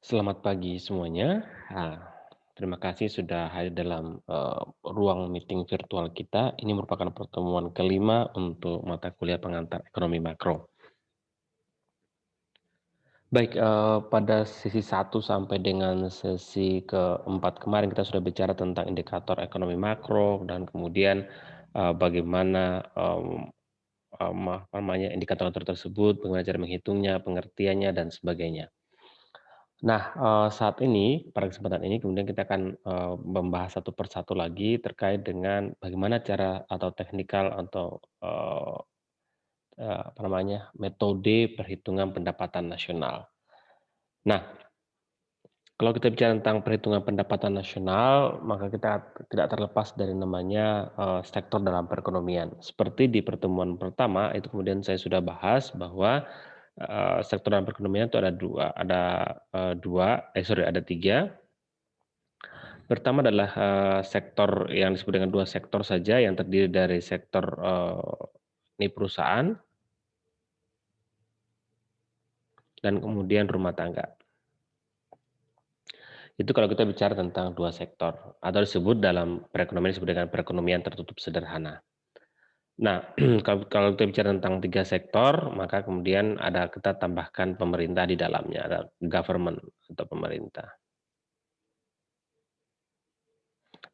Selamat pagi semuanya. Nah, terima kasih sudah hadir dalam ruang meeting virtual kita. Ini merupakan pertemuan kelima untuk mata kuliah pengantar ekonomi makro. Baik, pada sesi satu sampai dengan sesi keempat kemarin kita sudah bicara tentang indikator ekonomi makro dan kemudian bagaimana apa namanya indikator tersebut, bagaimana cara menghitungnya, pengertiannya dan sebagainya. Nah, saat ini, pada kesempatan ini kemudian kita akan, membahas satu persatu lagi terkait dengan bagaimana cara atau teknikal atau, apa namanya, metode perhitungan pendapatan nasional. Nah, kalau kita bicara tentang perhitungan pendapatan nasional, maka kita tidak terlepas dari namanya, sektor dalam perekonomian. Seperti di pertemuan pertama, itu kemudian saya sudah bahas bahwa, sektor dalam perekonomian itu ada 3. Pertama adalah, sektor yang disebut dengan 2 sektor saja yang terdiri dari sektor, ini perusahaan dan kemudian rumah tangga. Itu kalau kita bicara tentang 2 sektor atau disebut dalam perekonomian disebut dengan perekonomian tertutup sederhana. Nah, kalau kita bicara tentang 3 sektor, maka kemudian kita tambahkan pemerintah di dalamnya, ada government atau pemerintah.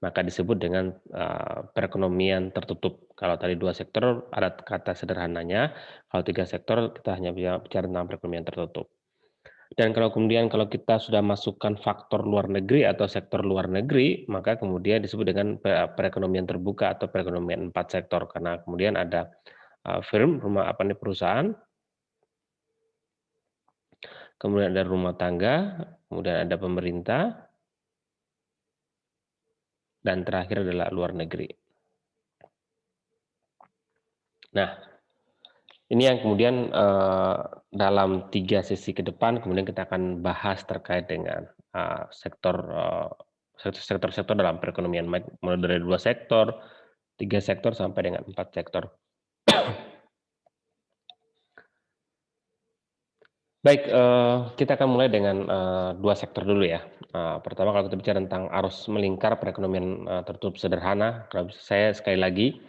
Maka disebut dengan, perekonomian tertutup. Kalau tadi 2 sektor ada kata sederhananya, kalau 3 sektor kita hanya bicara tentang perekonomian tertutup. Dan kalau kita sudah masukkan faktor luar negeri atau sektor luar negeri, maka kemudian disebut dengan perekonomian terbuka atau perekonomian 4 sektor. Karena kemudian ada, perusahaan, kemudian ada rumah tangga, kemudian ada pemerintah, dan terakhir adalah luar negeri. Nah, ini yang kemudian, dalam 3 sesi ke depan kemudian kita akan bahas terkait dengan, sektor-sektor dalam perekonomian mulai dari 2 sektor, 3 sektor, sampai dengan 4 sektor. Baik, kita akan mulai dengan, 2 sektor dulu ya. Pertama kalau kita bicara tentang arus melingkar perekonomian, tertutup sederhana, kalau saya sekali lagi,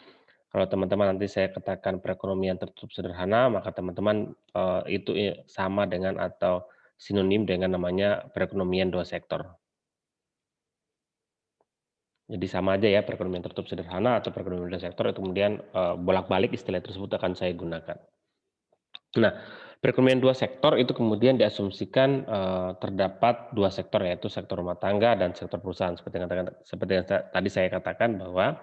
kalau teman-teman nanti saya katakan perekonomian tertutup sederhana, maka teman-teman, itu sama dengan atau sinonim dengan namanya perekonomian 2 sektor. Jadi sama aja ya perekonomian tertutup sederhana atau perekonomian 2 sektor itu kemudian, bolak-balik istilah tersebut akan saya gunakan. Nah, perekonomian 2 sektor itu kemudian diasumsikan, terdapat 2 sektor yaitu sektor rumah tangga dan sektor perusahaan seperti yang tadi saya katakan bahwa,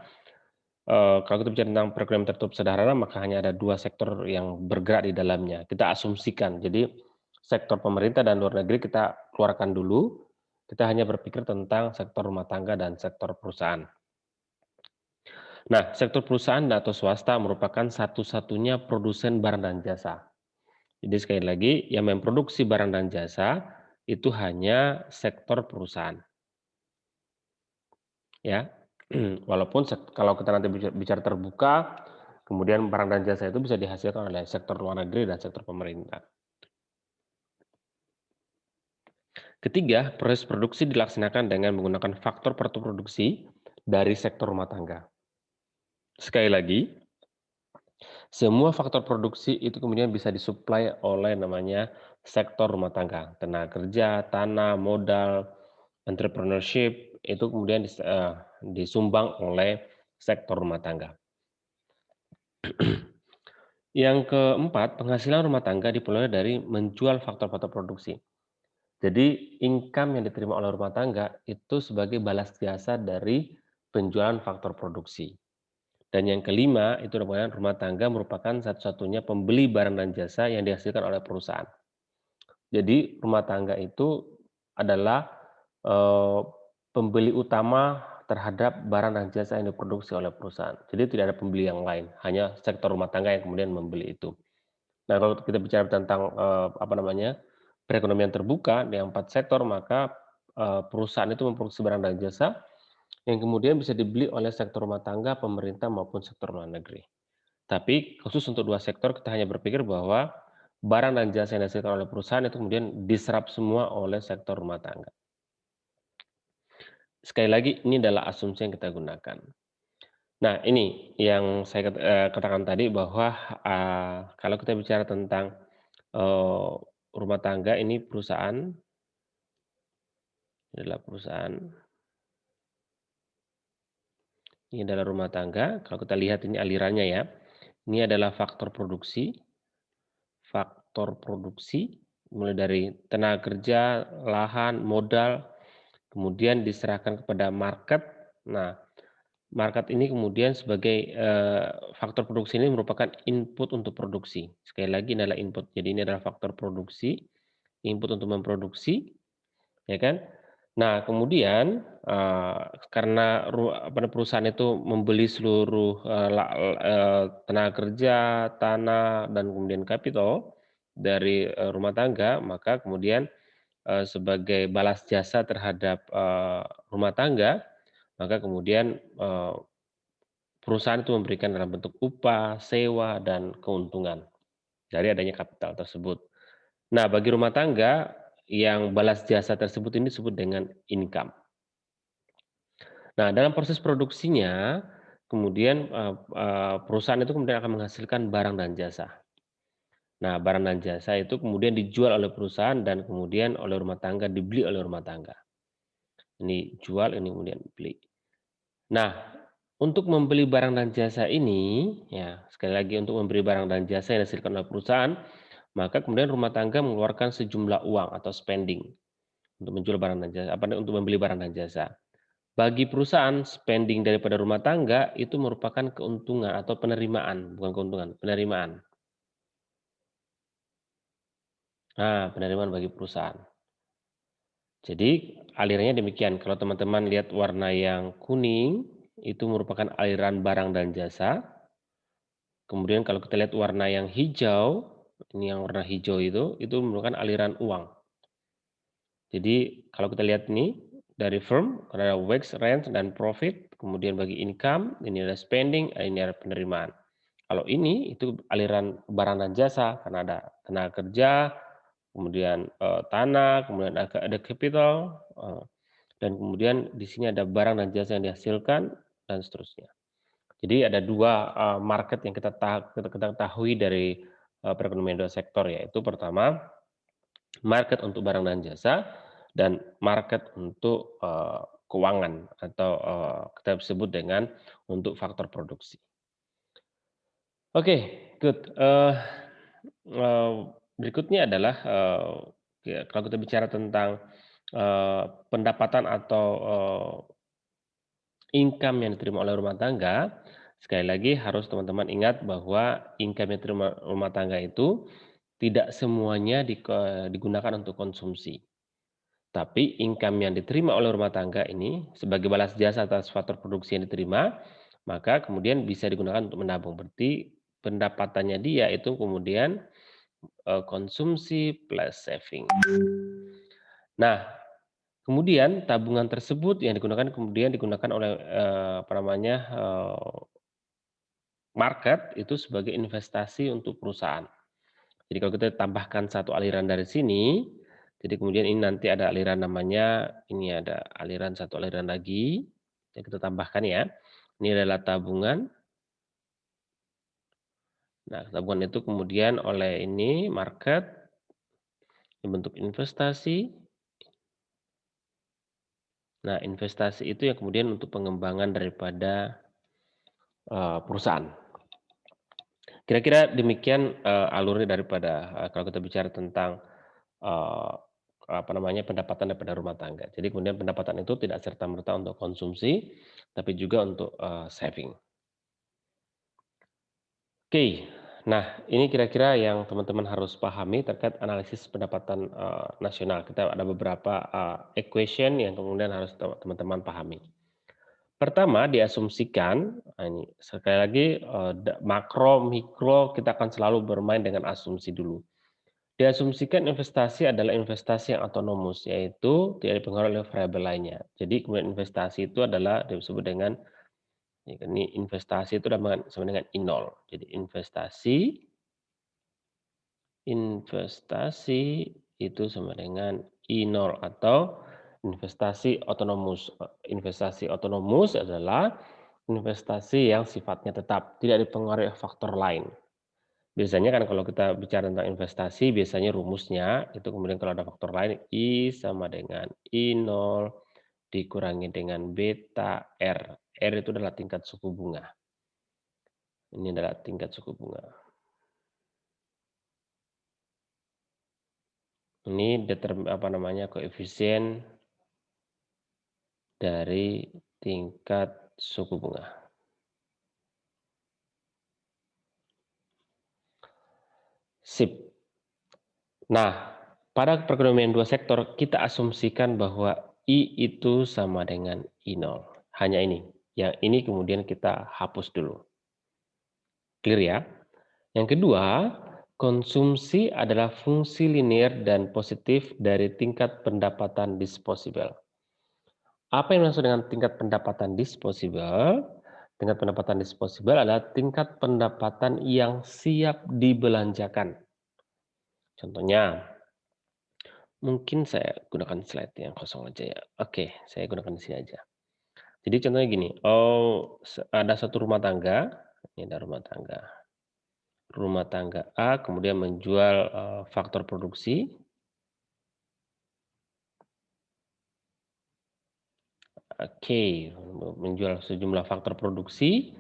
kalau kita bicara tentang perekonomian tertutup sederhana maka hanya ada 2 sektor yang bergerak di dalamnya, kita asumsikan. Jadi, sektor pemerintah dan luar negeri kita keluarkan dulu, kita hanya berpikir tentang sektor rumah tangga dan sektor perusahaan. Nah, sektor perusahaan atau swasta merupakan satu-satunya produsen barang dan jasa. Jadi sekali lagi, yang memproduksi barang dan jasa, itu hanya sektor perusahaan, ya. Walaupun kalau kita nanti bicara terbuka, kemudian barang dan jasa itu bisa dihasilkan oleh sektor luar negeri dan sektor pemerintah. Ketiga, proses produksi dilaksanakan dengan menggunakan faktor produksi dari sektor rumah tangga. Sekali lagi, semua faktor produksi itu kemudian bisa disuplai oleh namanya sektor rumah tangga, tenaga kerja, tanah, modal, entrepreneurship itu kemudian disumbang oleh sektor rumah tangga. Yang keempat, penghasilan rumah tangga diperoleh dari menjual faktor-faktor produksi. Jadi income yang diterima oleh rumah tangga itu sebagai balas jasa dari penjualan faktor produksi. Dan yang kelima, itu rumah tangga merupakan satu-satunya pembeli barang dan jasa yang dihasilkan oleh perusahaan. Jadi rumah tangga itu adalah, eee, pembeli utama terhadap barang dan jasa yang diproduksi oleh perusahaan. Jadi tidak ada pembeli yang lain, hanya sektor rumah tangga yang kemudian membeli itu. Nah, kalau kita bicara tentang, apa namanya, perekonomian terbuka di 4 sektor, maka, perusahaan itu memproduksi barang dan jasa yang kemudian bisa dibeli oleh sektor rumah tangga, pemerintah, maupun sektor luar negeri. Tapi khusus untuk 2 sektor kita hanya berpikir bahwa, barang dan jasa yang dihasilkan oleh perusahaan itu kemudian diserap semua oleh sektor rumah tangga. Sekali lagi ini adalah asumsi yang kita gunakan. Nah ini yang saya katakan tadi bahwa, kalau kita bicara tentang, eee, rumah tangga ini perusahaan, ini adalah perusahaan, ini adalah rumah tangga, kalau kita lihat ini alirannya ya, ini adalah faktor produksi, mulai dari tenaga kerja, lahan, modal, kemudian diserahkan kepada market. Nah, market ini kemudian sebagai, faktor produksi ini merupakan input untuk produksi. Sekali lagi ini adalah input. Jadi ini adalah faktor produksi, input untuk memproduksi, ya kan. Nah kemudian, karena perusahaan itu membeli seluruh, tenaga kerja, tanah, dan kemudian capital dari, rumah tangga, maka kemudian, sebagai balas jasa terhadap, rumah tangga, maka kemudian, perusahaan itu memberikan dalam bentuk upah, sewa, dan keuntungan dari adanya kapital tersebut. Nah, bagi rumah tangga yang balas jasa tersebut ini disebut dengan income. Nah, dalam proses produksinya, kemudian, perusahaan itu kemudian akan menghasilkan barang dan jasa. Nah, barang dan jasa itu kemudian dijual oleh perusahaan dan kemudian oleh rumah tangga, dibeli oleh rumah tangga. Ini jual, ini kemudian beli. Nah, untuk membeli barang dan jasa ini, ya sekali lagi untuk membeli barang dan jasa yang dihasilkan oleh perusahaan, maka kemudian rumah tangga mengeluarkan sejumlah uang atau spending untuk menjual barang dan jasa, untuk membeli barang dan jasa. Bagi perusahaan, spending daripada rumah tangga itu merupakan keuntungan atau penerimaan, bukan keuntungan, penerimaan. Nah, penerimaan bagi perusahaan. Jadi alirannya demikian, kalau teman-teman lihat warna yang kuning, itu merupakan aliran barang dan jasa. Kemudian kalau kita lihat warna yang hijau, ini yang warna hijau itu merupakan aliran uang. Jadi kalau kita lihat ini, dari firm, ada wage, rent, dan profit, kemudian bagi income, ini ada spending, ini ada penerimaan. Kalau ini, itu aliran barang dan jasa, karena ada tenaga kerja, kemudian, tanah, kemudian ada capital, dan kemudian di sini ada barang dan jasa yang dihasilkan, dan seterusnya. Jadi ada 2, market yang kita ketahui dari, perekonomian 2 sektor, yaitu pertama market untuk barang dan jasa, dan market untuk, keuangan atau, kita sebut dengan untuk faktor produksi. Oke, good, eee, berikutnya adalah, ya kalau kita bicara tentang, pendapatan atau, income yang diterima oleh rumah tangga, sekali lagi harus teman-teman ingat bahwa income yang diterima rumah tangga itu tidak semuanya digunakan untuk konsumsi. Tapi income yang diterima oleh rumah tangga ini sebagai balas jasa atas faktor produksi yang diterima, maka kemudian bisa digunakan untuk menabung. Berarti pendapatannya dia itu kemudian, konsumsi plus saving. Nah, kemudian tabungan tersebut yang digunakan oleh, market itu sebagai investasi untuk perusahaan. Jadi kalau kita tambahkan satu aliran dari sini, jadi kemudian ini nanti ada aliran namanya, ini ada satu aliran lagi, yang kita tambahkan ya. Ini adalah tabungan. Nah, tabungan itu kemudian oleh ini market dibentuk investasi. Nah, investasi itu yang kemudian untuk pengembangan daripada, perusahaan. Kira-kira demikian, alurnya daripada, kalau kita bicara tentang, eee, pendapatan daripada rumah tangga. Jadi kemudian pendapatan itu tidak serta-merta untuk konsumsi, tapi juga untuk, saving. Oke, nah ini kira-kira yang teman-teman harus pahami terkait analisis pendapatan, nasional. Kita ada beberapa, equation yang kemudian harus teman-teman pahami. Pertama diasumsikan, nah ini sekali lagi, makro, mikro kita akan selalu bermain dengan asumsi dulu. Diasumsikan investasi adalah investasi yang autonomous, yaitu tidak dipengaruhi oleh variabel lainnya. Jadi kemudian investasi itu adalah disebut dengan, ini investasi itu sama dengan I0. Jadi investasi Investasi itu sama dengan I0 atau investasi otonomus. Investasi otonomus adalah investasi yang sifatnya tetap, tidak dipengaruhi faktor lain. Biasanya kan kalau kita bicara tentang investasi, biasanya rumusnya itu kemudian kalau ada faktor lain, I sama dengan I0 dikurangi dengan beta R. R itu adalah tingkat suku bunga. Ini adalah tingkat suku bunga. Ini koefisien dari tingkat suku bunga. Sip. Nah, pada perekonomian dua sektor kita asumsikan bahwa I itu sama dengan I0. Hanya ini. Yang ini kemudian kita hapus dulu. Clear ya? Yang kedua, konsumsi adalah fungsi linear dan positif dari tingkat pendapatan disposable. Apa yang dimaksud dengan tingkat pendapatan disposable? Tingkat pendapatan disposable adalah tingkat pendapatan yang siap dibelanjakan. Contohnya, mungkin saya gunakan slide yang kosong aja ya. Oke, saya gunakan di sini aja. Jadi contohnya gini, ada satu rumah tangga, ini ada rumah tangga. Rumah tangga A kemudian menjual faktor produksi. Oke, menjual sejumlah faktor produksi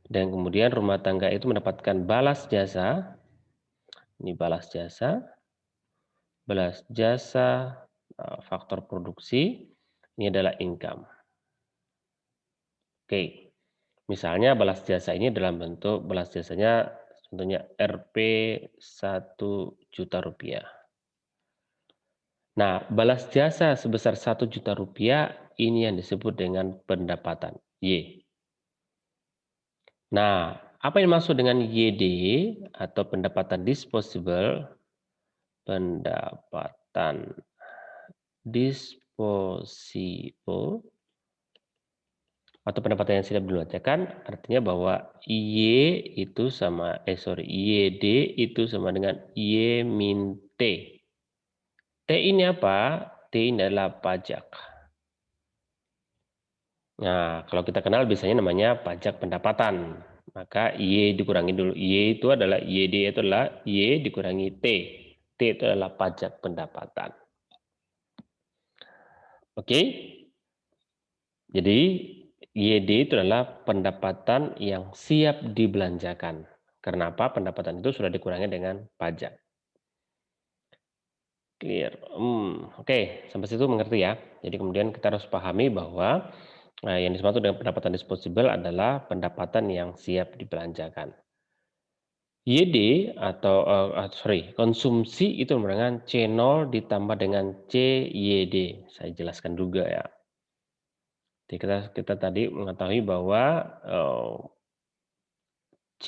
dan kemudian rumah tangga itu mendapatkan balas jasa. Ini balas jasa faktor produksi. Ini adalah income. Oke, misalnya balas jasa ini dalam bentuk balas jasanya contohnya Rp 1 juta rupiah. Nah, balas jasa sebesar 1 juta rupiah ini yang disebut dengan pendapatan Y. Nah, apa yang dimaksud dengan YD atau pendapatan disposable? Pendapatan disposable atau pendapatan yang siap dibelanjakan artinya bahwa YD itu sama dengan Y min T. T ini apa? T ini adalah pajak. Nah, kalau kita kenal biasanya namanya pajak pendapatan. Maka Y dikurangi dulu. Y itu adalah YD itu adalah Y dikurangi T. T itu adalah pajak pendapatan. Oke? Jadi YD itu adalah pendapatan yang siap dibelanjakan. Karena apa? Pendapatan itu sudah dikurangi dengan pajak. Clear. Oke, sampai situ mengerti ya. Jadi kemudian kita harus pahami bahwa yang dimaksud dengan pendapatan disposable adalah pendapatan yang siap dibelanjakan. YD atau konsumsi itu merupakan C0 ditambah dengan CYD. Saya jelaskan juga ya. Jadi kita tadi mengetahui bahwa C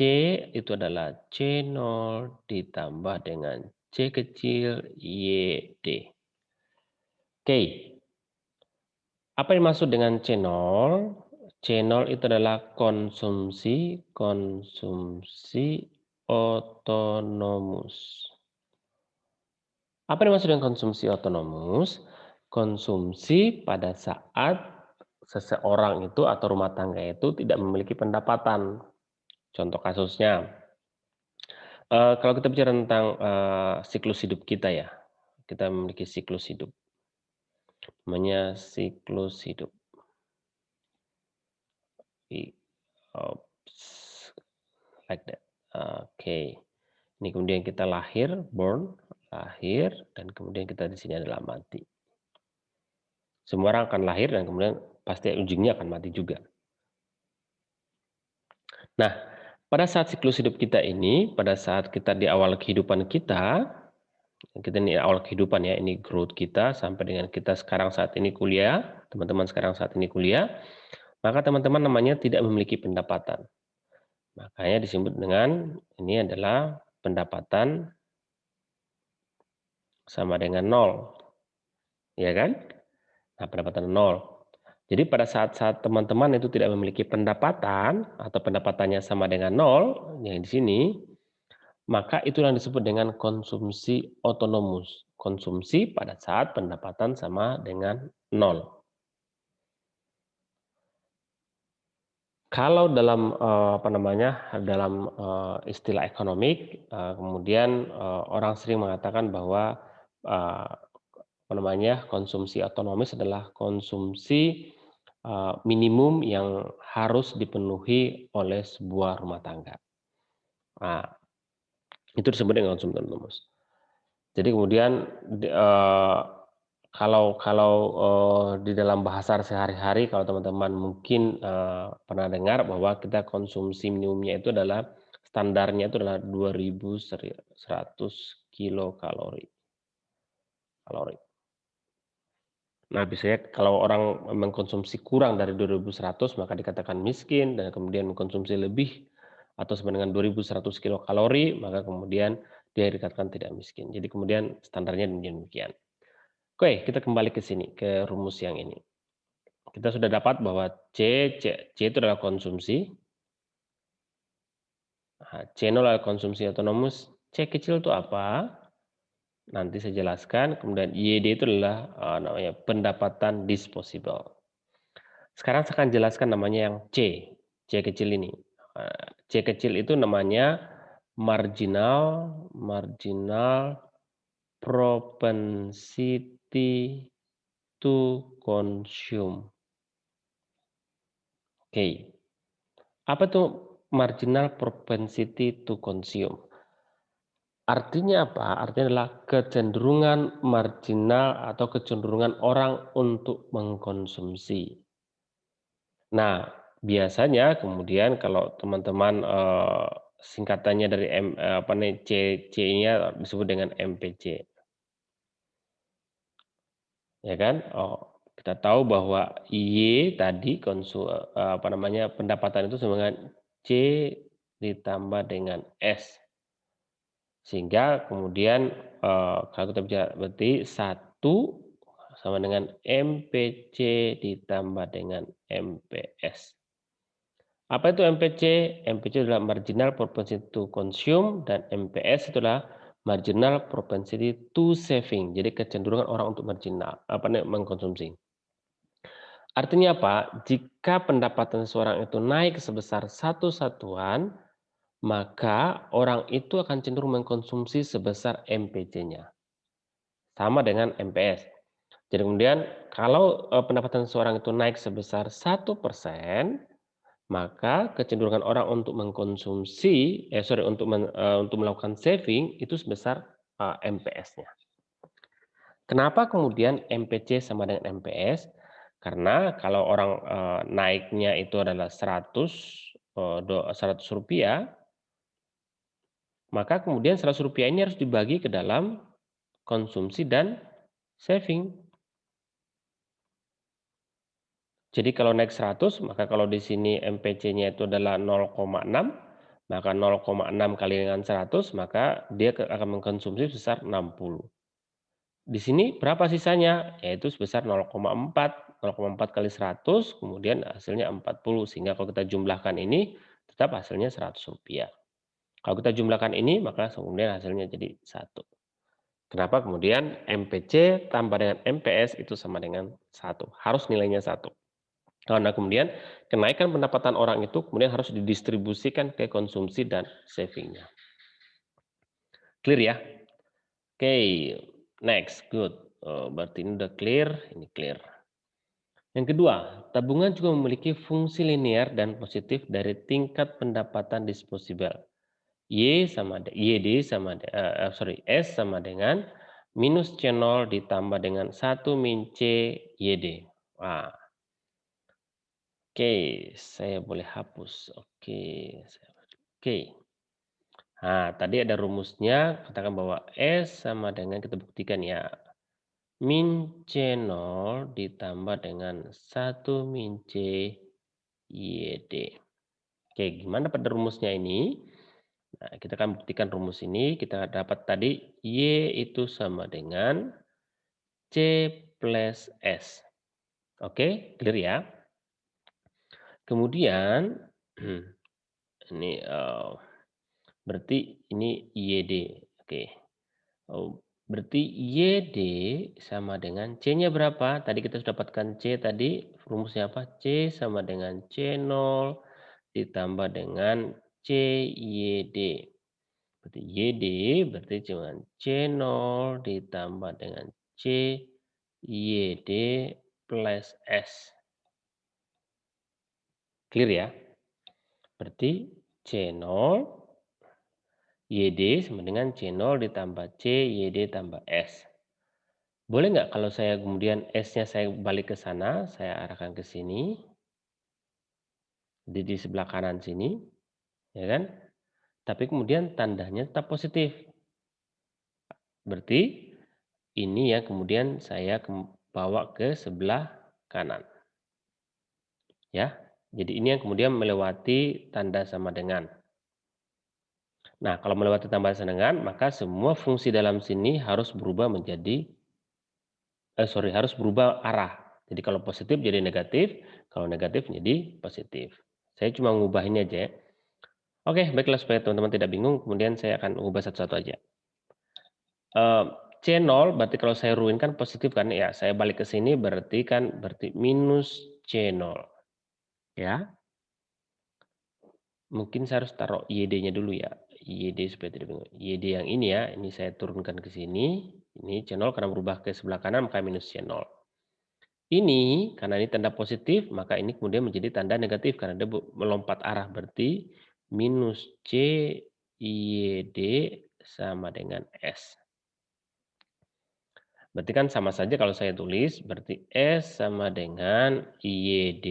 itu adalah C0 ditambah dengan C kecil YD. Oke. Apa yang dimaksud dengan C0? C0 itu adalah konsumsi otonomus. Apa yang dimaksud dengan konsumsi otonomus? Konsumsi pada saat seseorang itu atau rumah tangga itu tidak memiliki pendapatan. Contoh kasusnya, kalau kita bicara tentang siklus hidup kita ya, kita memiliki siklus hidup, namanya siklus hidup. Oops, like that. Oke. Ini kemudian kita lahir, lahir, dan kemudian kita di sini adalah mati. Semua orang akan lahir dan kemudian pasti ujungnya akan mati juga. Nah, pada saat siklus hidup kita ini, pada saat kita di awal kehidupan kita ini awal kehidupan ya, ini growth kita sampai dengan kita sekarang saat ini kuliah, teman-teman sekarang saat ini kuliah, maka teman-teman namanya tidak memiliki pendapatan. Makanya disebut dengan ini adalah pendapatan sama dengan 0. Ya kan? Nah, pendapatan 0. Jadi pada saat-saat teman-teman itu tidak memiliki pendapatan atau pendapatannya sama dengan 0, yang di sini, Maka itulah yang disebut dengan konsumsi otonomus. Konsumsi pada saat pendapatan sama dengan nol. Kalau dalam, apa namanya, dalam, istilah ekonomik, kemudian, orang sering mengatakan bahwa, apa namanya, konsumsi otonomis adalah konsumsi, minimum yang harus dipenuhi oleh sebuah rumah tangga. Nah, itu disebut dengan konsumsi otonomus. Jadi kemudian kalau kalau, di dalam bahasa sehari-hari kalau teman-teman mungkin, pernah dengar bahwa kita konsumsi minimumnya itu adalah standarnya itu adalah 2.100 kilokalori kalori. Nah, biasanya kalau orang mengkonsumsi kurang dari 2.100 maka dikatakan miskin dan kemudian mengkonsumsi lebih atau sama dengan 2.100 kilokalori maka kemudian dia dikatakan tidak miskin. Jadi kemudian standarnya demikian. Oke, kita kembali ke sini, ke rumus yang ini. Kita sudah dapat bahwa C itu adalah konsumsi, C0 adalah konsumsi otonomus, C kecil itu apa? Nanti saya jelaskan, kemudian YD itu adalah, namanya pendapatan disposable. Sekarang saya akan jelaskan namanya yang C kecil ini. C kecil itu namanya marginal marginal propensity to consume. Oke. Apa tuh marginal propensity to consume? Artinya apa? Artinya adalah kecenderungan marginal atau kecenderungan orang untuk mengkonsumsi. Nah, biasanya kemudian kalau teman-teman, singkatannya dari apa nih, C-nya disebut dengan MPC, ya kan? Oh, kita tahu bahwa Y tadi apa namanya, pendapatan itu sama dengan C ditambah dengan S. Sehingga kemudian, kalau kita bicara berarti satu sama dengan MPC ditambah dengan MPS. Apa itu MPC? MPC adalah marginal propensity to consume dan MPS itulah marginal propensity to saving. Jadi kecenderungan orang untuk apa namanya, mengkonsumsi. Artinya apa? Jika pendapatan seseorang itu naik sebesar satu satuan, maka orang itu akan cenderung mengkonsumsi sebesar MPC-nya, sama dengan MPS. Jadi kemudian kalau, pendapatan seseorang itu naik sebesar 1%, maka kecenderungan orang untuk mengkonsumsi untuk melakukan saving itu sebesar, MPS-nya. Kenapa kemudian MPC sama dengan MPS? Karena kalau orang, naiknya itu adalah 100, Rp100, maka kemudian Rp100 ini harus dibagi ke dalam konsumsi dan saving. Jadi kalau naik 100, maka kalau di sini MPC-nya itu adalah 0,6, maka 0,6 kali dengan 100, maka dia akan mengkonsumsi sebesar 60. Di sini berapa sisanya? Yaitu sebesar 0,4. 0,4 kali 100, kemudian hasilnya 40. Sehingga kalau kita jumlahkan ini, tetap hasilnya Rp100. Kalau kita jumlahkan ini, maka kemudian hasilnya jadi 1. Kenapa kemudian MPC tambah dengan MPS itu sama dengan 1, harus nilainya 1. Karena kemudian kenaikan pendapatan orang itu kemudian harus didistribusikan ke konsumsi dan saving-nya. Clear ya? Oke, next, good. Berarti ini udah clear, ini clear. Yang kedua, tabungan juga memiliki fungsi linear dan positif dari tingkat pendapatan disposable. S sama dengan minus C0 ditambah dengan 1 min C YD. Wah, oke, saya boleh hapus. Oke. Nah, tadi ada rumusnya, katakan bahwa S sama dengan kita buktikan ya, min C0 ditambah dengan 1 min C YD. Oke, gimana pada rumusnya ini? Nah, kita akan buktikan rumus ini, kita dapat tadi Y itu sama dengan C plus S. Oke, clear ya? Kemudian, ini, Berarti ini YD. Oke. Oh, berarti YD sama dengan C-nya berapa? Tadi kita sudah dapatkan C tadi, rumusnya apa? C sama dengan C0 ditambah dengan CYD. Berarti YD berarti cuman C0 ditambah dengan CYD plus S. Clear ya? Berarti C0 YD sama dengan C0 ditambah C YD tambah S. Boleh nggak kalau saya kemudian S-nya saya balik ke sana, saya arahkan ke sini, di sebelah kanan sini, ya kan? Tapi kemudian tandanya tetap positif. Berarti ini yang kemudian saya bawa ke sebelah kanan, ya. Jadi ini yang kemudian melewati tanda sama dengan. Nah, kalau melewati tanda sama dengan, maka semua fungsi dalam sini harus berubah menjadi harus berubah arah. Jadi kalau positif jadi negatif, kalau negatif jadi positif. Saya cuma ngubah ini aja ya. Oke, baiklah supaya teman-teman tidak bingung, kemudian saya akan ubah satu-satu aja. Eee, C0 berarti kalau saya ruinkan positif kan ya, saya balik ke sini berarti minus C0 ya. Mungkin saya harus taruh YD-nya dulu ya, YD supaya tidak bingung. YD yang ini ya, ini saya turunkan ke sini, ini C0 karena berubah ke sebelah kanan maka minus C0. Ini, karena ini tanda positif, maka ini kemudian menjadi tanda negatif karena dia melompat arah. Berarti minus C YD sama dengan S. Berarti kan sama saja kalau saya tulis, berarti S sama dengan YD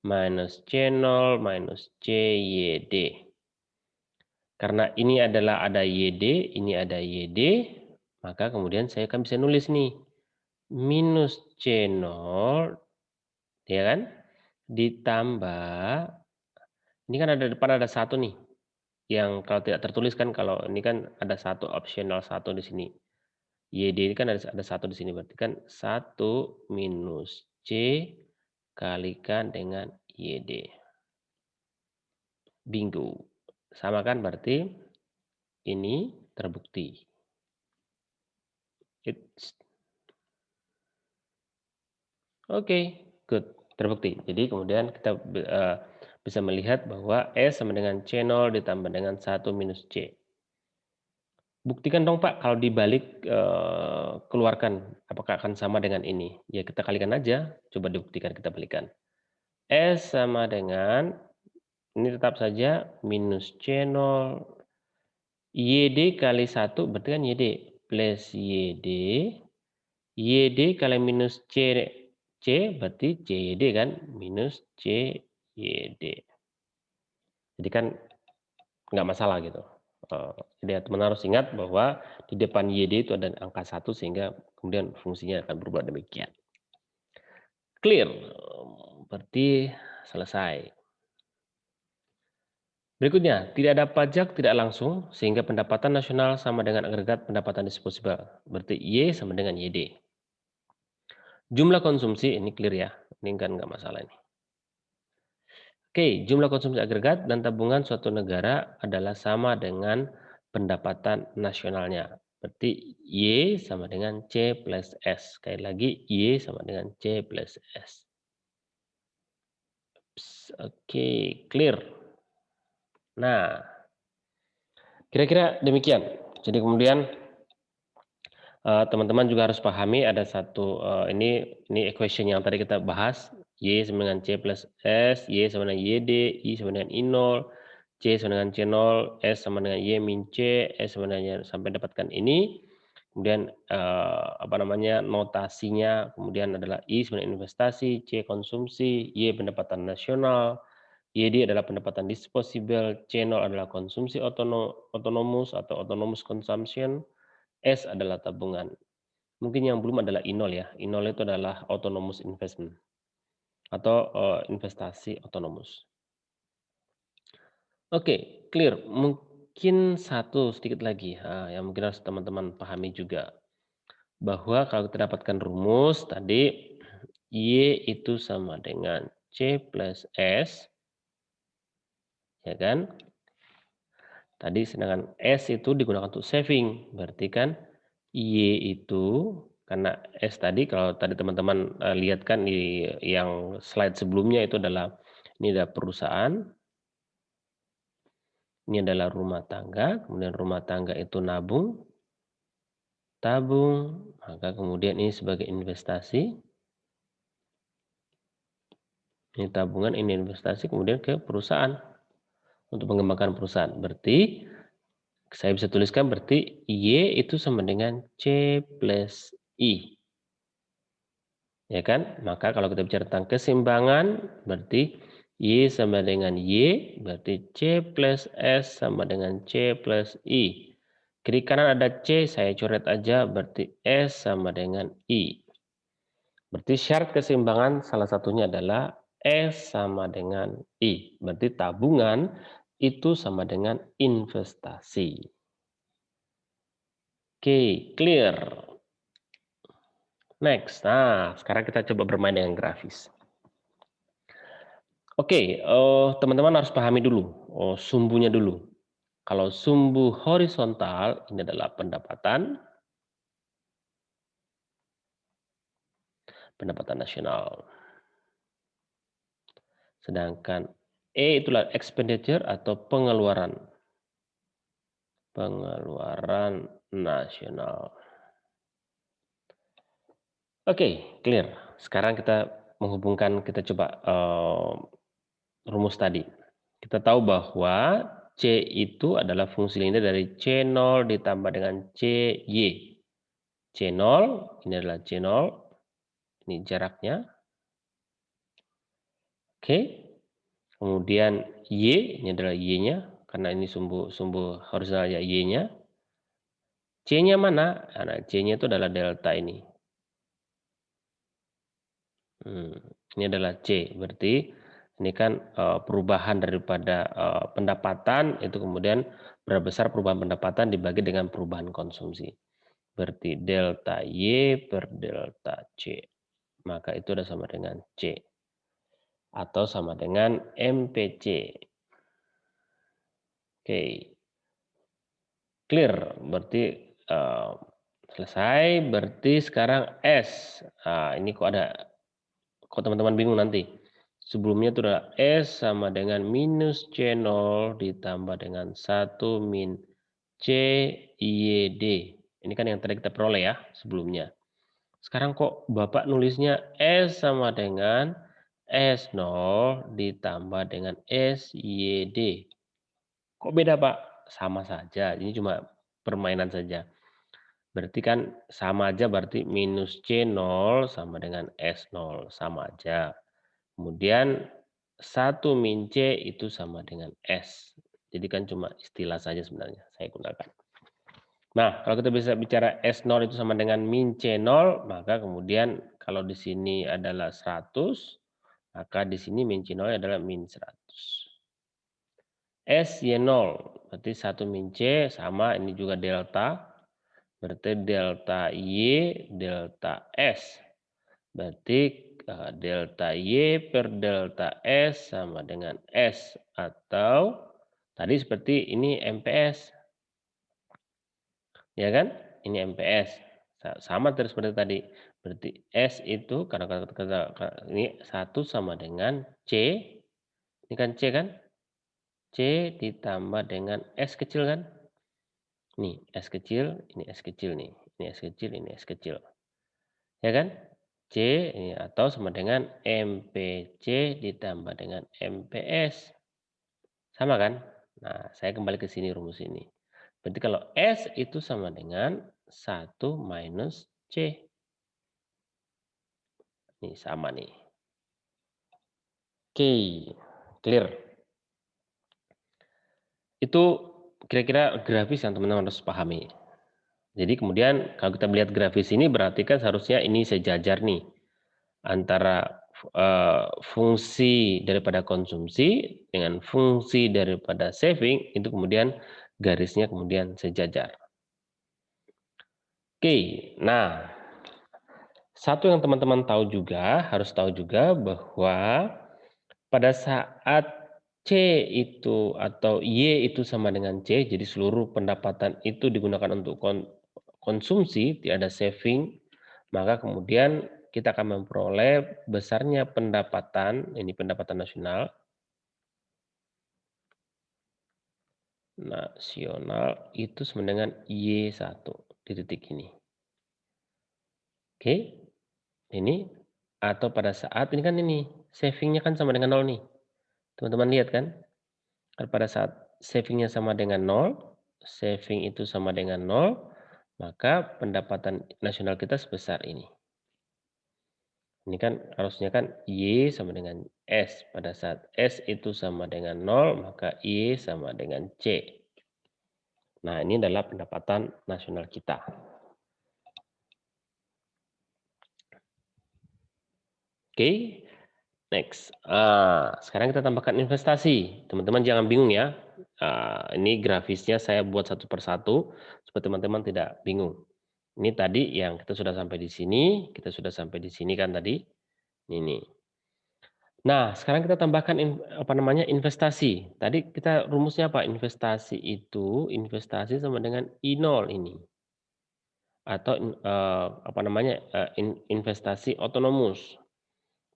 minus C0 minus CYD. Karena ini adalah ada YD, ini ada YD, maka kemudian saya akan bisa nulis nih, minus C0 ya kan, ditambah ini kan ada depan ada satu nih, yang kalau tidak tertulis kan kalau ini kan ada satu opsional satu di sini. YD ini kan ada satu di sini berarti kan satu minus C kalikan dengan YD. Bingo. Sama kan berarti ini terbukti. It's oke, good, terbukti. Jadi kemudian kita bisa melihat bahwa S sama dengan C0 ditambah dengan 1 minus C. Buktikan dong Pak kalau dibalik, keluarkan apakah akan sama dengan ini? Ya kita kalikan aja, coba dibuktikan kita balikan. S sama dengan, ini tetap saja minus C0, YD kali 1 berarti kan YD, plus YD, YD kali minus C berarti CYD kan, minus CYD. Jadi kan nggak masalah gitu. Jadi ya teman harus ingat bahwa di depan YD itu ada angka 1 sehingga kemudian fungsinya akan berubah demikian. Clear, berarti selesai. Berikutnya, tidak ada pajak tidak langsung sehingga pendapatan nasional sama dengan agregat pendapatan disposable. Berarti Y sama dengan YD. Jumlah konsumsi ini clear ya, ini kan nggak masalah ini. Oke, jumlah konsumsi agregat dan tabungan suatu negara adalah sama dengan pendapatan nasionalnya. Berarti Y sama dengan C plus S. Sekali lagi, Y sama dengan C plus S. Oke, clear. Nah, kira-kira demikian. Jadi kemudian teman-teman juga harus pahami ada satu, ini equation yang tadi kita bahas, Y sama dengan C plus S, Y sama dengan YD, I sama dengan I0, C sama dengan C0, S sama dengan Y min C, S sama dengan sampai dapatkan ini. Kemudian, apa namanya, notasinya kemudian adalah I sama dengan investasi, C konsumsi, Y pendapatan nasional, YD adalah pendapatan disposable, C0 adalah konsumsi otonomus atau autonomous consumption, S adalah tabungan. Mungkin yang belum adalah I0 ya, I0 itu adalah autonomous investment atau, investasi otonomus. Oke, clear. Mungkin satu sedikit lagi, yang mungkin harus teman-teman pahami juga, bahwa kalau kita dapatkan rumus tadi, Y itu sama dengan C plus S, ya kan? Tadi sedangkan S itu digunakan untuk saving, berarti kan Y itu karena S tadi kalau tadi teman-teman, lihat kan di yang slide sebelumnya itu adalah ini adalah perusahaan, ini adalah rumah tangga, kemudian rumah tangga itu nabung, tabung, maka kemudian ini sebagai investasi, ini tabungan, ini investasi, kemudian ke perusahaan untuk mengembangkan perusahaan. Berarti saya bisa tuliskan berarti Y itu sama dengan C plus I. Ya kan? Maka kalau kita bicara tentang keseimbangan, berarti Y sama dengan Y, berarti C plus S sama dengan C plus I. Kiri kanan ada C, saya coret aja, berarti S sama dengan I. Berarti syarat keseimbangan salah satunya adalah S sama dengan I. Berarti tabungan itu sama dengan investasi. Oke, clear. Next. Nah, sekarang kita coba bermain dengan grafis. Oke, teman-teman harus pahami dulu, sumbunya dulu. Kalau sumbu horizontal ini adalah pendapatan, pendapatan nasional. Sedangkan E itulah expenditure atau pengeluaran. Pengeluaran nasional. Oke, clear. Sekarang kita menghubungkan, kita coba rumus tadi. Kita tahu bahwa C itu adalah fungsi linear dari C0 ditambah dengan CY. C0, ini adalah C0, ini jaraknya. Oke. Kemudian Y, ini adalah Y-nya, karena ini sumbu horizontalnya Y-nya. C-nya mana? Nah, C-nya itu adalah delta ini. Ini adalah C, berarti ini kan perubahan daripada pendapatan itu kemudian berapa besar perubahan pendapatan dibagi dengan perubahan konsumsi. Berarti delta Y per delta C. Maka itu adalah sama dengan C. Atau sama dengan MPC. Oke, clear. Berarti selesai. Berarti sekarang S. Nah, ini kok teman-teman bingung nanti. Sebelumnya itu adalah S sama dengan minus C0 ditambah dengan 1 min CYD. Ini kan yang tadi kita peroleh ya sebelumnya. Sekarang kok Bapak nulisnya S sama dengan S0 ditambah dengan SYD. Kok beda Pak? Sama saja, ini cuma permainan saja. Berarti kan sama aja, berarti minus C0 sama dengan S0, sama aja. Kemudian 1 min C itu sama dengan S. Jadi kan cuma istilah saja sebenarnya saya gunakan. Nah, kalau kita bisa bicara S0 itu sama dengan min C0, maka kemudian kalau di sini adalah 100, maka di sini min C0 adalah min 100. S Y0, berarti 1 min C sama ini juga delta, berarti delta Y, delta S. Berarti delta Y per delta S sama dengan S, atau tadi seperti ini MPS. Ya kan? Ini MPS. Sama terus seperti tadi. Berarti S itu karena ini 1 sama dengan C, ini kan C kan? C ditambah dengan S kecil kan? Nih, S kecil, ini S kecil nih. Ini S kecil, ini S kecil. Ya kan? C ini atau sama dengan MPC ditambah dengan MPS. Sama kan? Nah, saya kembali ke sini rumus ini. Berarti kalau S itu sama dengan 1 minus C. Ini sama nih. Oke, clear. Itu kira-kira grafis yang teman-teman harus pahami. Jadi kemudian kalau kita melihat grafis ini berarti kan seharusnya ini sejajar nih antara fungsi daripada konsumsi dengan fungsi daripada saving itu kemudian garisnya kemudian sejajar. Oke, nah satu yang teman-teman tahu juga, harus tahu juga bahwa pada saat C itu atau Y itu sama dengan C, jadi seluruh pendapatan itu digunakan untuk konsumsi, tidak ada saving, maka kemudian kita akan memperoleh besarnya pendapatan, ini pendapatan nasional itu sama dengan Y1 di titik ini. Oke, ini atau pada saat ini kan ini savingnya kan sama dengan nol nih. Teman-teman lihat kan? Pada saat savingnya sama dengan nol, saving itu sama dengan nol, maka pendapatan nasional kita sebesar ini. Ini kan harusnya kan Y sama dengan S. Pada saat S itu sama dengan nol, maka Y sama dengan C. Nah, ini adalah pendapatan nasional kita. Oke, next. Sekarang kita tambahkan investasi. Teman-teman jangan bingung ya. Ini grafisnya saya buat satu persatu supaya teman-teman tidak bingung. Ini tadi yang kita sudah sampai di sini, kita sudah sampai di sini kan tadi. Ini. Nah, sekarang kita tambahkan investasi. Tadi kita rumusnya apa? Investasi sama dengan I0 ini. Atau investasi otonomus.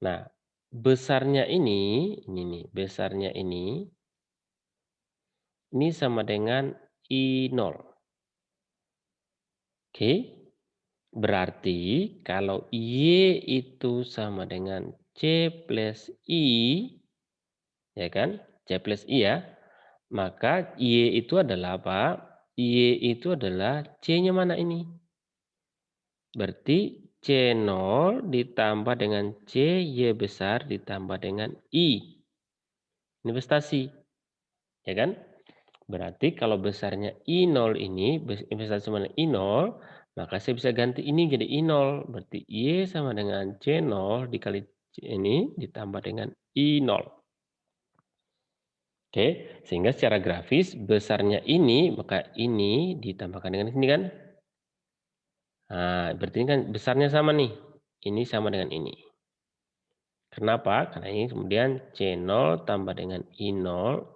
Nah, besarnya ini nih, besarnya ini sama dengan I0. Oke? Berarti kalau Y itu sama dengan C plus I, ya kan? C plus I ya, maka Y itu adalah apa? Y itu adalah C-nya mana ini? Berarti C0 ditambah dengan C, Y besar ditambah dengan I. Investasi, ya kan? Berarti kalau besarnya I0 ini, investasi mana I0, maka saya bisa ganti ini jadi I0. Berarti Y sama dengan C0 dikali C ini ditambah dengan I0. Oke, sehingga secara grafis besarnya ini, maka ini ditambahkan dengan sini kan. Nah, berarti ini kan besarnya sama nih. Ini sama dengan ini. Kenapa? Karena ini kemudian C0 tambah dengan I0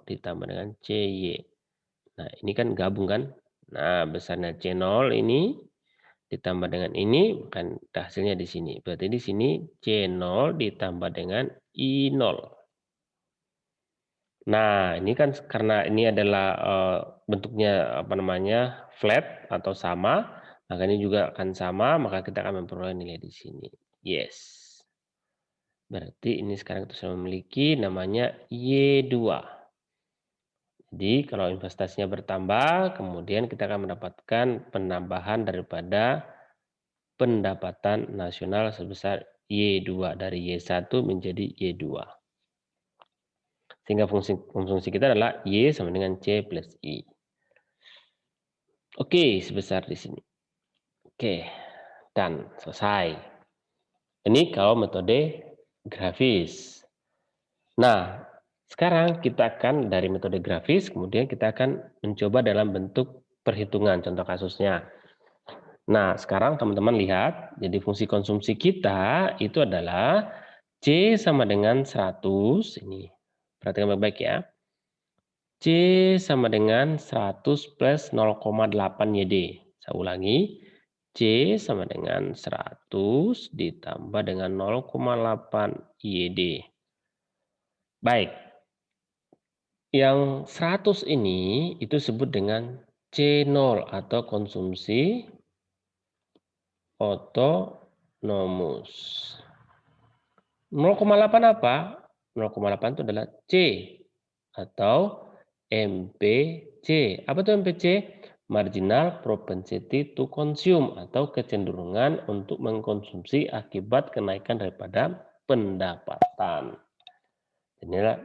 ditambah dengan CY. Nah, ini kan gabung kan. Nah, besarnya C0 ini ditambah dengan ini kan hasilnya di sini. Berarti di sini C0 ditambah dengan I0. Nah, ini kan karena ini adalah, bentuknya flat atau sama, maka ini juga akan sama, maka kita akan memperoleh nilai di sini. Yes. Berarti ini sekarang kita sudah memiliki namanya Y2. Jadi kalau investasinya bertambah, kemudian kita akan mendapatkan penambahan daripada pendapatan nasional sebesar Y2, dari Y1 menjadi Y2. Sehingga fungsi kita adalah Y sama dengan C plus I. Oke, sebesar di sini. Oke, dan selesai. Ini kalau metode grafis. Nah, sekarang kita akan dari metode grafis, kemudian kita akan mencoba dalam bentuk perhitungan, contoh kasusnya. Nah, sekarang teman-teman lihat, jadi fungsi konsumsi kita itu adalah C sama dengan 100, ini perhatikan baik-baik ya. C sama dengan 100 plus 0,8 YD. Saya ulangi, C sama dengan 100 ditambah dengan 0,8 YD. Baik, yang 100 ini itu disebut dengan C0 atau konsumsi otonomus. 0,8 apa? 0,8 itu adalah C atau MPC. Apa itu MPC? Marginal propensity to consume atau kecenderungan untuk mengkonsumsi akibat kenaikan daripada pendapatan. Inilah,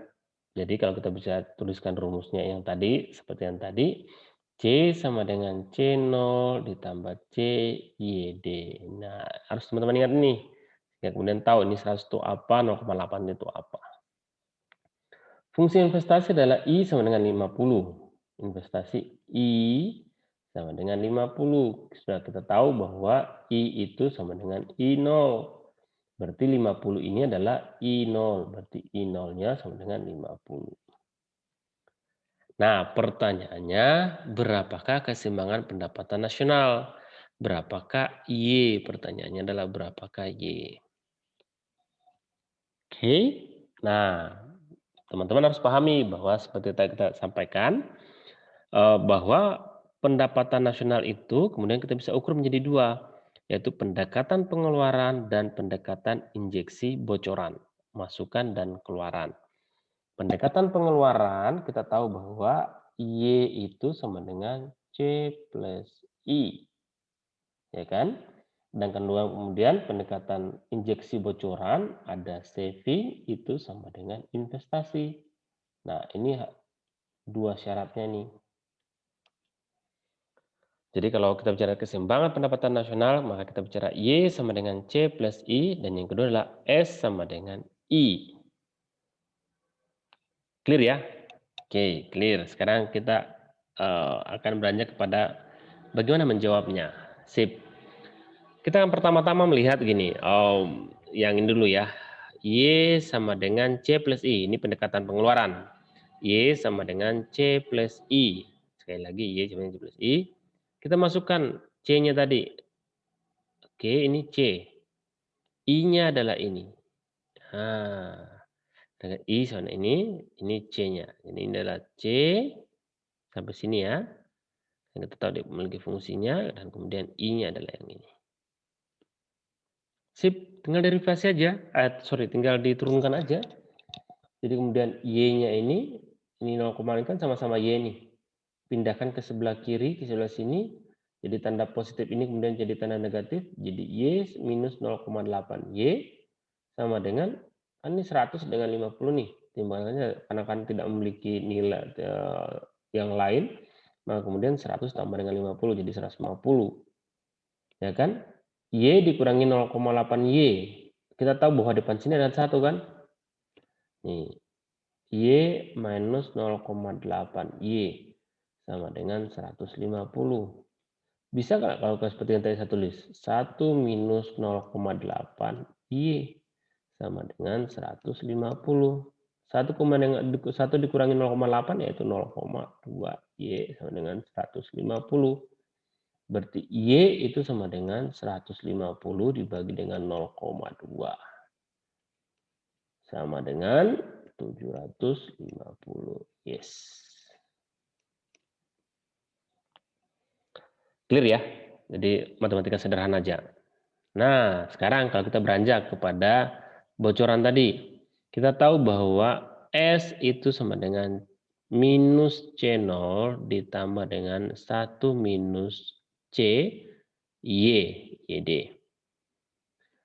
jadi kalau kita bisa tuliskan rumusnya yang tadi, seperti yang tadi, C sama dengan C0 ditambah C YD. Nah, harus teman-teman ingat nih. Ya, kemudian tahu ini 100 itu apa, 0,8 itu apa. Fungsi investasi adalah I sama dengan 50. Investasi I sama dengan 50. Sudah kita tahu bahwa I itu sama dengan I0. Berarti 50 ini adalah I0. Berarti I0-nya sama dengan 50. Nah, pertanyaannya, berapakah keseimbangan pendapatan nasional? Berapakah Y? Pertanyaannya adalah berapakah Y? Oke. Nah, teman-teman harus pahami bahwa seperti tadi kita sampaikan, bahwa pendapatan nasional itu kemudian kita bisa ukur menjadi 2, yaitu pendekatan pengeluaran dan pendekatan injeksi bocoran, masukan dan keluaran. Pendekatan pengeluaran kita tahu bahwa Y itu sama dengan C plus I, ya kan? Dan kedua kemudian pendekatan injeksi bocoran ada saving itu sama dengan investasi. Nah, ini dua syaratnya nih. Jadi kalau kita bicara keseimbangan pendapatan nasional, maka kita bicara Y sama dengan C plus I, dan yang kedua adalah S sama dengan I. Clear ya? Oke, clear. Sekarang kita akan beranjak kepada bagaimana menjawabnya. Sip. Kita yang pertama-tama melihat gini, yang ini dulu ya. Y sama dengan C plus I. Ini pendekatan pengeluaran. Y sama dengan C plus I. Sekali lagi, Y sama dengan C plus I. Kita masukkan C-nya tadi. Oke, ini C. I-nya adalah ini. Nah, dengan I sama ini C-nya. Jadi ini adalah C sampai sini ya. Yang kita tahu dia memiliki fungsinya dan kemudian I-nya adalah yang ini. Sip, tinggal derivasi aja. Tinggal diturunkan aja. Jadi kemudian Y-nya ini 0, ini kan sama-sama Y nih. Pindahkan ke sebelah kiri, ke sebelah sini. Jadi tanda positif ini kemudian jadi tanda negatif. Jadi Y minus 0,8. Y sama dengan, kan ini 100 dengan 50 nih. Timbangannya karena kan tidak memiliki nilai yang lain. Maka kemudian 100 tambah dengan 50 jadi 150. Ya kan? Y dikurangi 0,8 Y. Kita tahu bahwa depan sini ada 1 kan? Nih, Y minus 0,8 Y sama dengan 150. Bisa nggak kalau seperti yang tadi saya tulis? 1 minus 0,8 Y sama dengan 150. 1 dikurangi 0,8 yaitu 0,2 Y sama dengan 150. Berarti Y itu sama dengan 150 dibagi dengan 0,2. Sama dengan 750. Yes. Clear ya? Jadi matematika sederhana aja. Nah, sekarang kalau kita beranjak kepada bocoran tadi. Kita tahu bahwa S itu sama dengan minus C0 ditambah dengan 1 minus C YD.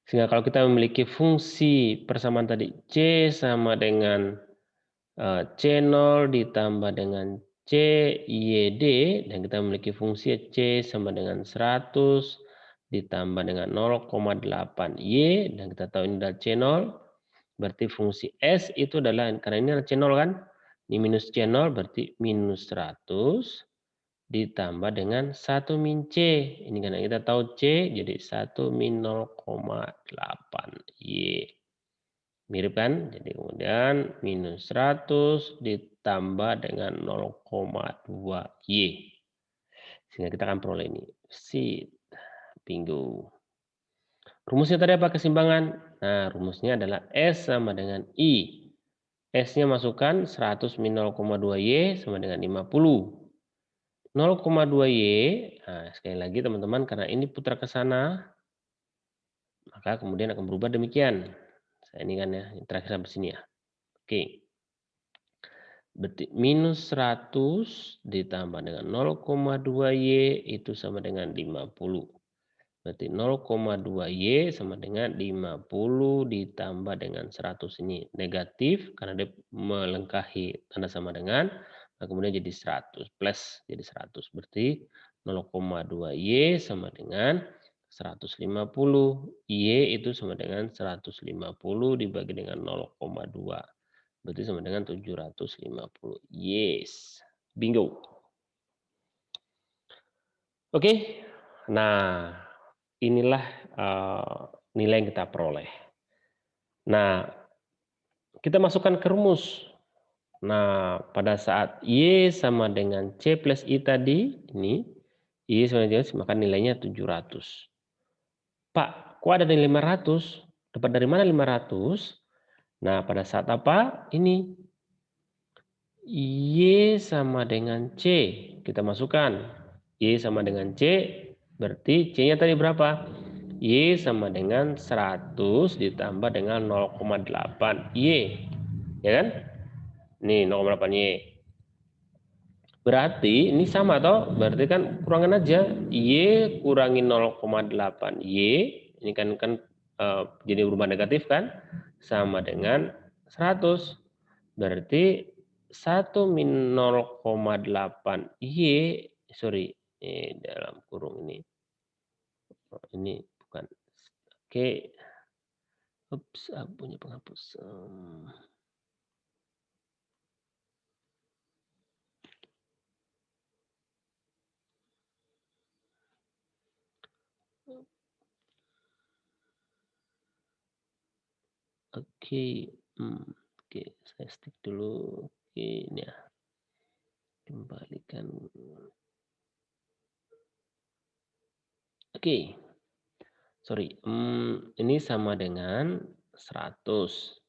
Sehingga kalau kita memiliki fungsi persamaan tadi C sama dengan C0 ditambah dengan C YD, dan kita memiliki fungsi C sama dengan 100 ditambah dengan 0,8 Y, dan kita tahu ini adalah C0, berarti fungsi S itu adalah, karena ini adalah C0 kan, ini minus C0 berarti minus 100 ditambah dengan 1 min C. Ini karena kita tahu C, jadi 1 min 0,8 Y. Mirip kan? Jadi kemudian minus 100 ditambah dengan 0,2 Y. Sehingga kita akan peroleh ini. Sit. Bingo. Rumusnya tadi apa keseimbangan? Nah, rumusnya adalah S sama dengan I. S-nya masukkan 100 min 0,2 Y sama dengan 50. 0,2 Y, nah sekali lagi teman-teman, karena ini putar ke sana, maka kemudian akan berubah demikian. Saya ini kan ya, yang terakhir sampai sini ya. Oke. Berarti minus 100 ditambah dengan 0,2 Y itu sama dengan 50. Berarti 0,2 Y sama dengan 50 ditambah dengan 100, ini negatif karena dia melengkahi tanda sama dengan, nah kemudian jadi 100 plus jadi 100. Berarti 0,2 Y sama dengan 150. Y itu sama dengan 150 dibagi dengan 0,2. Berarti sama dengan 750. Yes. Bingo. Oke. Nah, inilah nilai yang kita peroleh. Nah, kita masukkan ke rumus. Nah, pada saat Y sama dengan C plus I tadi, ini, Y sama dengan maka nilainya 700. Pak, kok ada nilai 500? Dapat dari mana 500? Nah, pada saat apa? Ini, Y sama dengan C, kita masukkan. Y sama dengan C, berarti C-nya tadi berapa? Y sama dengan 100 ditambah dengan 0,8 Y, ya kan? Nih 0,8 Y. Berarti ini sama toh, berarti kan kurangan aja. Y kurangi 0,8 Y, ini kan jadi berubah negatif kan? Sama dengan 100. Berarti 1 min 0,8 Y, sorry, ini dalam kurung ini. Oh, ini bukan. Oke. Ups, aku punya penghapus. Oke, oke, saya skip dulu. Oke, ini ya, kembalikan. Oke, sorry, ini sama dengan 100.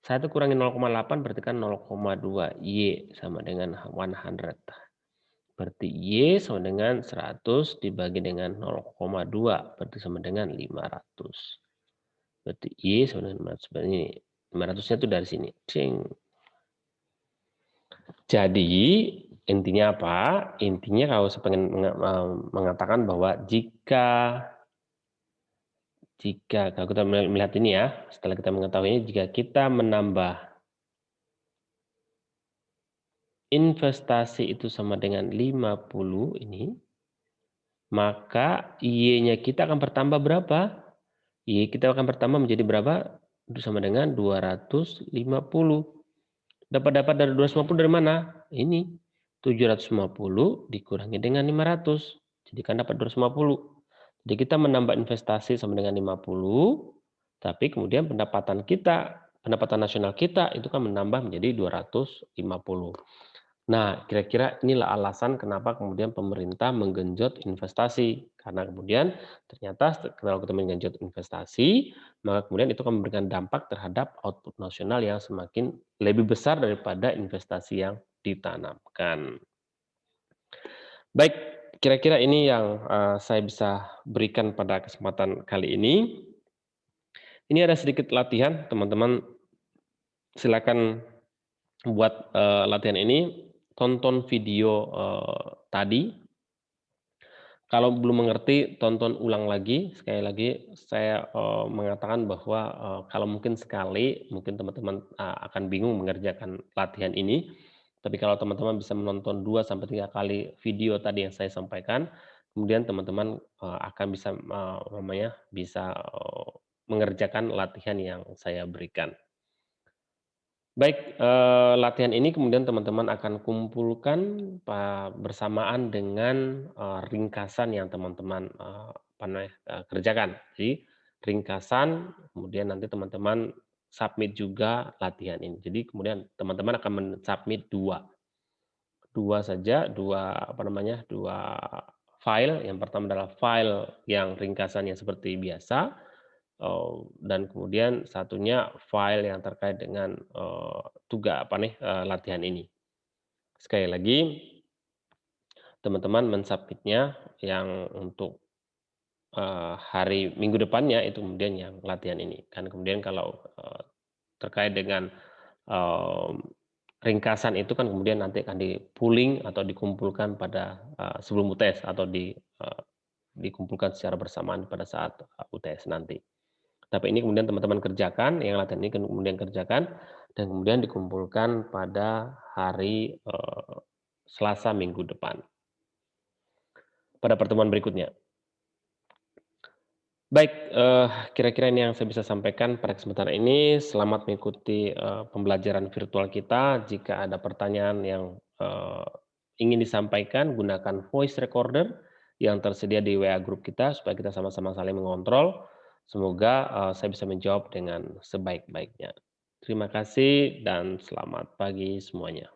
1 kurangi 0,8 berarti kan 0,2 Y sama dengan 100. Berarti Y sama dengan 100 dibagi dengan 0,2 berarti sama dengan 500. Berarti Y sama dengan 500, berarti ini 500-nya tuh dari sini, cing. Jadi intinya apa? Intinya kalau saya pengen mengatakan bahwa jika kalau kita melihat ini ya, setelah kita mengetahuinya, jika kita menambah investasi itu sama dengan 50 ini, maka Y-nya kita akan bertambah berapa? Y kita akan bertambah menjadi berapa? Itu sama dengan 250. Dapat dari 250 dari mana? Ini, 750 dikurangi dengan 500. Jadi kan dapat 250. Jadi kita menambah investasi sama dengan 50, tapi kemudian pendapatan nasional kita itu kan menambah menjadi 250. Nah, kira-kira inilah alasan kenapa kemudian pemerintah menggenjot investasi. Karena kemudian ternyata kalau kita menggenjot investasi, maka kemudian itu akan memberikan dampak terhadap output nasional yang semakin lebih besar daripada investasi yang ditanamkan. Baik, kira-kira ini yang saya bisa berikan pada kesempatan kali ini. Ini ada sedikit latihan, teman-teman silakan buat latihan ini, tonton video tadi. Kalau belum mengerti, tonton ulang lagi. Sekali lagi saya mengatakan bahwa kalau mungkin sekali, mungkin teman-teman akan bingung mengerjakan latihan ini. Tapi kalau teman-teman bisa menonton 2 sampai 3 kali video tadi yang saya sampaikan, kemudian teman-teman akan bisa mengerjakan latihan yang saya berikan. Baik, latihan ini kemudian teman-teman akan kumpulkan bersamaan dengan ringkasan yang teman-teman kerjakan. Jadi ringkasan, kemudian nanti teman-teman submit juga latihan ini. Jadi kemudian teman-teman akan men-submit 2 saja, 2 file. Yang pertama adalah file yang ringkasannya seperti biasa, dan kemudian satunya file yang terkait dengan, latihan ini. Sekali lagi, teman-teman men-submit-nya yang untuk, hari minggu depannya itu kemudian yang latihan ini. Kan kemudian kalau, terkait dengan, mmm, ringkasan itu kan kemudian nanti akan di-pooling atau dikumpulkan pada, sebelum UTS atau dikumpulkan secara bersamaan pada saat, UTS nanti. Tapi ini kemudian teman-teman kerjakan, yang latihan ini kemudian kerjakan, dan kemudian dikumpulkan pada hari, Selasa minggu depan, pada pertemuan berikutnya. Baik, kira-kira ini yang saya bisa sampaikan pada kesempatan ini. Selamat mengikuti, pembelajaran virtual kita. Jika ada pertanyaan yang, ingin disampaikan, gunakan voice recorder yang tersedia di WA grup kita, supaya kita sama-sama saling mengontrol. Semoga, saya bisa menjawab dengan sebaik-baiknya. Terima kasih dan selamat pagi semuanya.